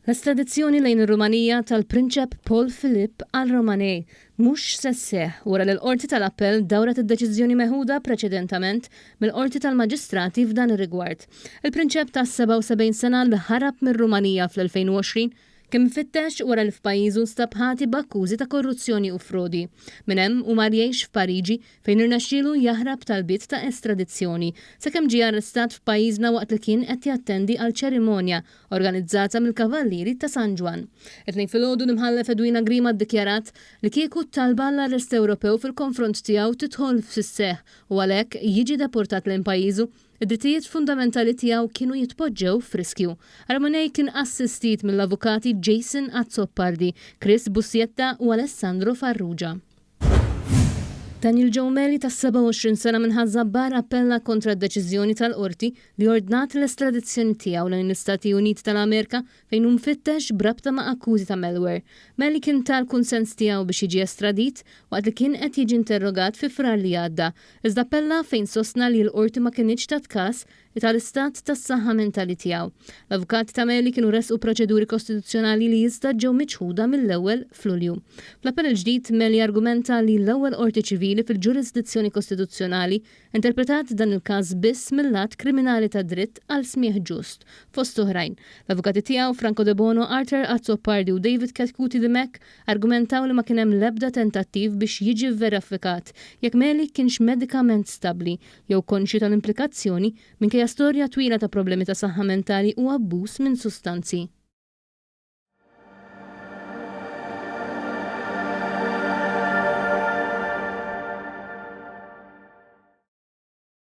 L-estradizzjoni lejn ir-Rumanija tal-Prinċep Paul-Philippe al Romaniei mhux se sseħħ wara li l-Qorti tal-Appell dawret id-deċiżjoni meħuda preċedentament mill-Qorti tal-Maġistrati f'dan ir-rigward. Il-Prinċep ta' 77 sena li ħarab mir-Rumanija fl-2020 kien mfittex wara li f'pajjiżu stab ħati b'akkużi ta' korruzzjoni u frodi. Minn hemm u mar jgħix f'Pariġi fejn irnexxielu jaħrab talbiet ta' estradizzjoni sakemm ġie arrestat f'pajjiżna waqt li kien qed jattendi għal ċerimonja organizzata mill-Kavallieri ta' San Ġwann. It-tnejn filgħodu l-imħallef Edwina Grima ddikjarat li kieku talba l-arrest Ewropew fil-konfront tiegħu tidħol fis-seħħ u għalhekk jiġi deportat lejn pajjiżu. Id-drittijiet fundamentali tiegħu kienu jitpoġġew f'riskju. Romaniei kien assistit mill-avukati Jason Azzoppardi, Chris Bussietta u Alessandro Farrugia. Daniel Ġomeli ta' 27 sena minħazza bar appella kontra d-deċiżjoni tal-Qorti li ordnat l-estradizzjoni tiegħu lejn l-Istati Uniti tal-Amerika fejn hu mfittex brabta ma' akkużi ta' malware. Meli kien tal-kunsens tiegħu biex jiġi estradit waqt li kien qed jiġi interrogat fi frar li għadda. Iżda appella fejn sostna li l-Qorti ma kienx tat każ tal-istat tas-saħħa mentali tiegħu. L-avukati ta' Meli kienu resqu proċeduri kostituzzjonali li jista' ġew miċħuda mill-ewwel f'Lulju. Fl-appell il-ġdid Meli argumenta li l-ewwel qorti ċivili fil-ġurisdizzjoni kostituzzjonali interpretat dan il-każ biss mill-lat kriminali ta' dritt għal smieħ ġust. Fost oħrajn, l-avukati tiegħu Franco De Bono, Arthur Azzoppardi u David Katkuti Dimek argumentaw li ma kien hemm l-ebda tentattiv biex jiġi verifikat jekk Meli kienx medikament stabbli jew konxi tal-implikazzjoni minkejja storja twila ta' problemi ta' saħħa mentali u abbuż minn sustanzi.